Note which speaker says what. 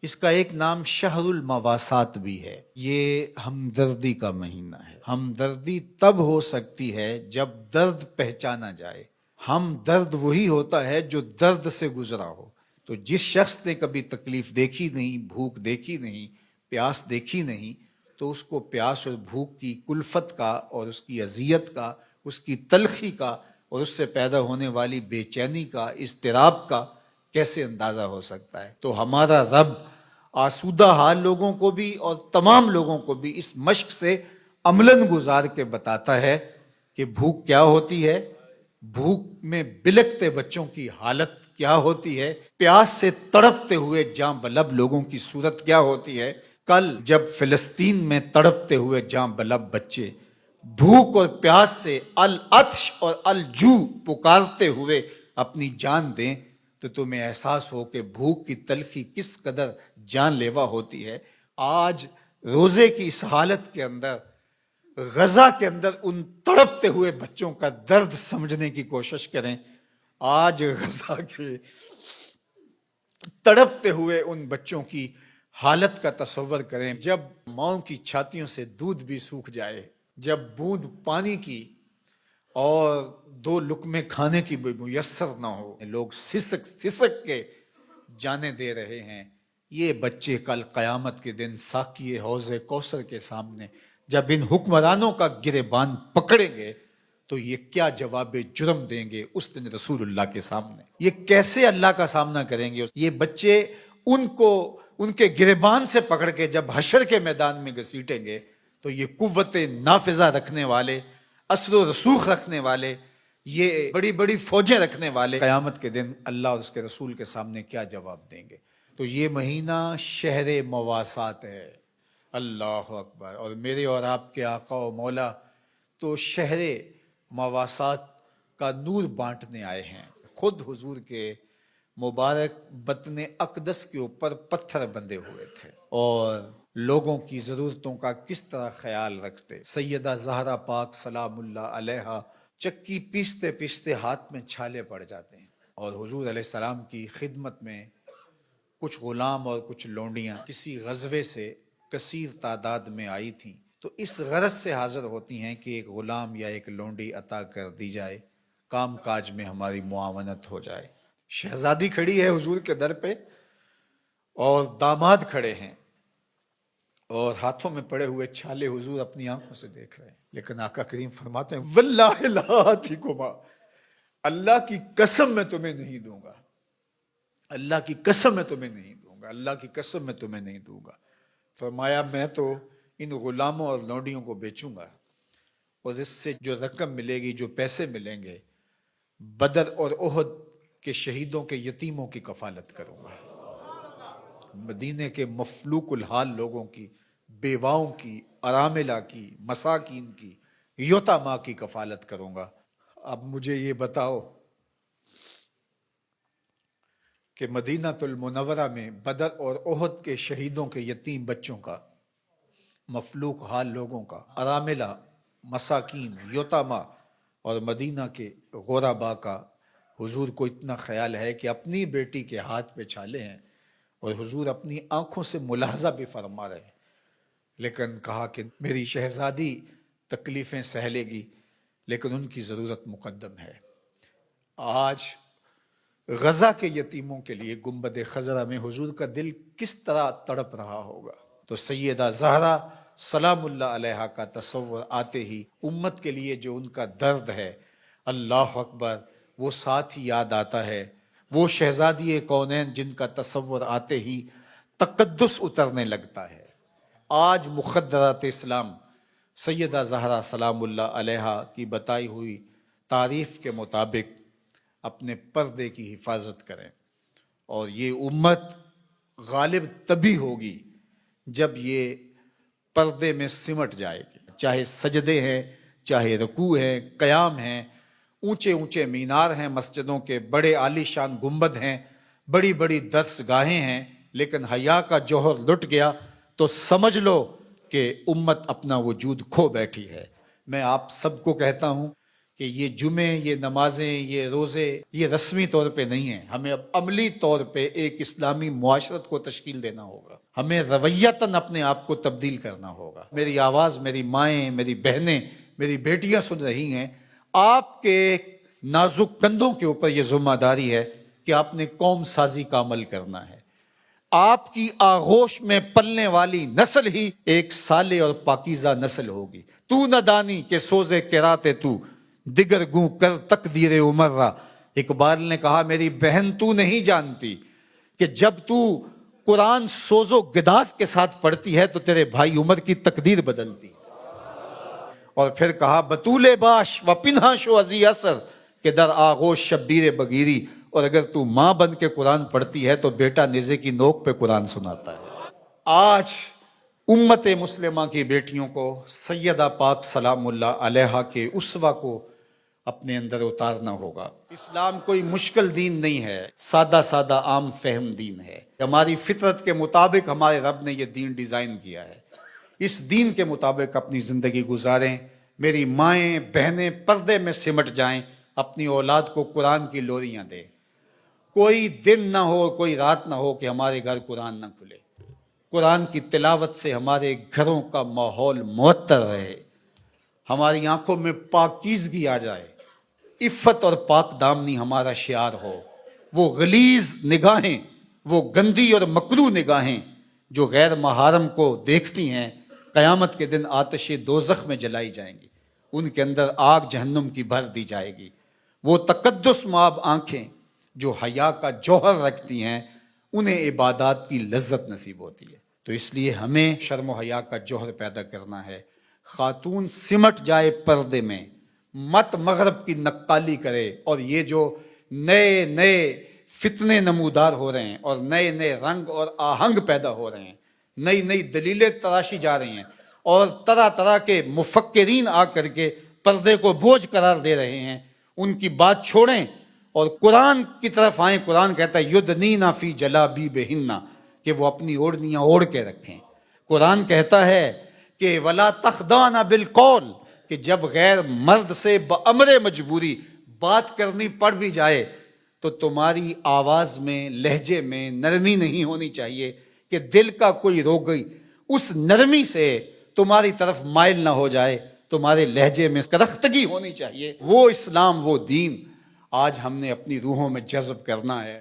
Speaker 1: اس کا ایک نام شہر المواسات بھی ہے۔ یہ ہمدردی کا مہینہ ہے۔ ہمدردی تب ہو سکتی ہے جب درد پہچانا جائے۔ ہم درد وہی ہوتا ہے جو درد سے گزرا ہو۔ تو جس شخص نے کبھی تکلیف دیکھی نہیں، بھوک دیکھی نہیں، پیاس دیکھی نہیں، تو اس کو پیاس اور بھوک کی کلفت کا اور اس کی اذیت کا، اس کی تلخی کا اور اس سے پیدا ہونے والی بے چینی کا، اضطراب کا کیسے اندازہ ہو سکتا ہے؟ تو ہمارا رب آسودہ حال لوگوں کو بھی اور تمام لوگوں کو بھی اس مشق سے عملاً گزار کے بتاتا ہے کہ بھوک کیا ہوتی ہے، بھوک میں بلکتے بچوں کی حالت کیا ہوتی ہے، پیاس سے تڑپتے ہوئے جاں بلب لوگوں کی صورت کیا ہوتی ہے۔ کل جب فلسطین میں تڑپتے ہوئے جاں بلب بچے بھوک اور پیاس سے العطش اور الجوع پکارتے ہوئے اپنی جان دیں تو تمہیں احساس ہو کہ بھوک کی تلخی کس قدر جان لیوا ہوتی ہے۔ آج روزے کی اس حالت کے اندر، غزہ کے اندر ان تڑپتے ہوئے بچوں کا درد سمجھنے کی کوشش کریں۔ آج غزہ کے تڑپتے ہوئے ان بچوں کی حالت کا تصور کریں، جب ماؤں کی چھاتیوں سے دودھ بھی سوکھ جائے، جب بوند پانی کی اور دو لقمے کھانے کی بھی میسر نہ ہو، لوگ سسک سسک کے جانے دے رہے ہیں۔ یہ بچے کل قیامت کے دن ساقی حوض کوثر کے سامنے جب ان حکمرانوں کا گریبان پکڑیں گے تو یہ کیا جواب جرم دیں گے اس دن رسول اللہ کے سامنے؟ یہ کیسے اللہ کا سامنا کریں گے؟ یہ بچے ان کو ان کے گریبان سے پکڑ کے جب حشر کے میدان میں گھسیٹیں گے تو یہ قوت نافذہ رکھنے والے، اثر و رسوخ رکھنے والے، یہ بڑی بڑی فوجیں رکھنے والے قیامت کے دن اللہ اور اس کے رسول کے سامنے کیا جواب دیں گے؟ تو یہ مہینہ شہر مواسات ہے۔ اللہ اکبر۔ اور میرے اور آپ کے آقا و مولا تو شہر مواسات کا نور بانٹنے آئے ہیں۔ خود حضور کے مبارک بطن اقدس کے اوپر پتھر بندھے ہوئے تھے اور لوگوں کی ضرورتوں کا کس طرح خیال رکھتے۔ سیدہ زہرا پاک سلام اللہ علیہا چکی پیستے پیستے ہاتھ میں چھالے پڑ جاتے ہیں، اور حضور علیہ السلام کی خدمت میں کچھ غلام اور کچھ لونڈیاں کسی غزوے سے کثیر تعداد میں آئی تھیں، تو اس غرض سے حاضر ہوتی ہیں کہ ایک غلام یا ایک لونڈی عطا کر دی جائے، کام کاج میں ہماری معاونت ہو جائے۔ شہزادی کھڑی ہے حضور کے در پہ اور داماد کھڑے ہیں، اور ہاتھوں میں پڑے ہوئے چھالے حضور اپنی آنکھوں سے دیکھ رہے ہیں، لیکن آقا کریم فرماتے ہیں واللہ لا آتیکما، اللہ کی قسم میں تمہیں نہیں دوں گا، اللہ کی قسم میں تمہیں نہیں دوں گا، اللہ کی قسم میں تمہیں نہیں دوں گا۔ فرمایا میں تو ان غلاموں اور لونڈیوں کو بیچوں گا، اور اس سے جو رقم ملے گی، جو پیسے ملیں گے، بدر اور احد کے شہیدوں کے یتیموں کی کفالت کروں گا، مدینے کے مفلوق الحال لوگوں کی، بیواؤں کی، اراملہ کی، مساکین کی، یتامہ کی کفالت کروں گا۔ اب مجھے یہ بتاؤ کہ مدینہ المنورہ میں بدر اور احد کے شہیدوں کے یتیم بچوں کا، مفلوق حال لوگوں کا، اراملہ، مساکین، یتامہ اور مدینہ کے غربا کا حضور کو اتنا خیال ہے کہ اپنی بیٹی کے ہاتھ پہ چھالے ہیں، اور حضور اپنی آنکھوں سے ملاحظہ بھی فرما رہے ہیں، لیکن کہا کہ میری شہزادی تکلیفیں سہ لے گی لیکن ان کی ضرورت مقدم ہے۔ آج غزہ کے یتیموں کے لیے گنبد خضرہ میں حضور کا دل کس طرح تڑپ رہا ہوگا۔ تو سیدہ زہرا سلام اللہ علیہا کا تصور آتے ہی امت کے لیے جو ان کا درد ہے، اللہ اکبر، وہ ساتھ ہی یاد آتا ہے۔ وہ شہزادی کونین جن کا تصور آتے ہی تقدس اترنے لگتا ہے۔ آج مخدرات اسلام سیدہ زہرا سلام اللہ علیہا کی بتائی ہوئی تعریف کے مطابق اپنے پردے کی حفاظت کریں، اور یہ امت غالب تبھی ہوگی جب یہ پردے میں سمٹ جائے گی، چاہے سجدے ہیں، چاہے رکوع ہیں، قیام ہیں، اونچے اونچے مینار ہیں مسجدوں کے، بڑے عالی شان گنبد ہیں، بڑی بڑی درس گاہیں ہیں، لیکن حیا کا جوہر لٹ گیا تو سمجھ لو کہ امت اپنا وجود کھو بیٹھی ہے۔ میں آپ سب کو کہتا ہوں کہ یہ جمعے، یہ نمازیں، یہ روزے، یہ رسمی طور پہ نہیں ہیں. ہمیں اب عملی طور پہ ایک اسلامی معاشرت کو تشکیل دینا ہوگا. ہمیں رویتاً اپنے آپ کو تبدیل کرنا ہوگا. میری آواز میری مائیں، میری بہنیں، میری بیٹیاں سن رہی ہیں. آپ کے نازک کندھوں کے اوپر یہ ذمہ داری ہے کہ آپ نے قوم سازی کا عمل کرنا ہے. آپ کی آغوش میں پلنے والی نسل ہی ایک صالح اور پاکیزہ نسل ہوگی. تو نہ دانی کہ سوزے کراتے تو دیگر گوں کر تقدیر عمر را. اقبال نے کہا میری بہن تو نہیں جانتی کہ جب تو قرآن سوز و گداز کے ساتھ پڑھتی ہے تو تیرے بھائی عمر کی تقدیر بدلتی. اور پھر کہا بطول باش و پنہا شو ازی اثر کہ در آغوش شبیر بگیری. اور اگر تو ماں بن کے قرآن پڑھتی ہے تو بیٹا نیزے کی نوک پہ قرآن سناتا ہے. آج امت مسلمہ کی بیٹیوں کو سیدہ پاک سلام اللہ علیہا کے اسوہ کو اپنے اندر اتارنا ہوگا. اسلام کوئی مشکل دین نہیں ہے، سادہ سادہ عام فہم دین ہے. ہماری فطرت کے مطابق ہمارے رب نے یہ دین ڈیزائن کیا ہے. اس دین کے مطابق اپنی زندگی گزاریں. میری مائیں بہنیں پردے میں سمٹ جائیں، اپنی اولاد کو قرآن کی لوریاں دیں. کوئی دن نہ ہو، کوئی رات نہ ہو کہ ہمارے گھر قرآن نہ کھلے. قرآن کی تلاوت سے ہمارے گھروں کا ماحول معطر رہے، ہماری آنکھوں میں پاکیزگی آ جائے، عفت اور پاک دامنی ہمارا شعار ہو. وہ غلیظ نگاہیں، وہ گندی اور مکروہ نگاہیں جو غیر محارم کو دیکھتی ہیں قیامت کے دن آتش دوزخ میں جلائی جائیں گی. ان کے اندر آگ جہنم کی بھر دی جائے گی. وہ تقدس مآب آنکھیں جو حیا کا جوہر رکھتی ہیں انہیں عبادات کی لذت نصیب ہوتی ہے. تو اس لیے ہمیں شرم و حیا کا جوہر پیدا کرنا ہے. خاتون سمٹ جائے پردے میں، مت مغرب کی نقالی کرے. اور یہ جو نئے نئے فتنے نمودار ہو رہے ہیں اور نئے نئے رنگ اور آہنگ پیدا ہو رہے ہیں، نئی نئی دلیلیں تراشی جا رہی ہیں اور طرح طرح کے مفکرین آ کر کے پردے کو بوجھ قرار دے رہے ہیں، ان کی بات چھوڑیں اور قرآن کی طرف آئیں. قرآن کہتا ہے یدنینا فی جلابیبہن کہ وہ اپنی اوڑھنیاں اوڑھ کے رکھیں. قرآن کہتا ہے کہ ولا تخضعن بالقول کہ جب غیر مرد سے بامر مجبوری بات کرنی پڑ بھی جائے تو تمہاری آواز میں، لہجے میں نرمی نہیں ہونی چاہیے کہ دل کا کوئی روگئی اس نرمی سے تمہاری طرف مائل نہ ہو جائے. تمہارے لہجے میں کرختگی ہونی چاہیے. وہ اسلام، وہ دین آج ہم نے اپنی روحوں میں جذب کرنا ہے.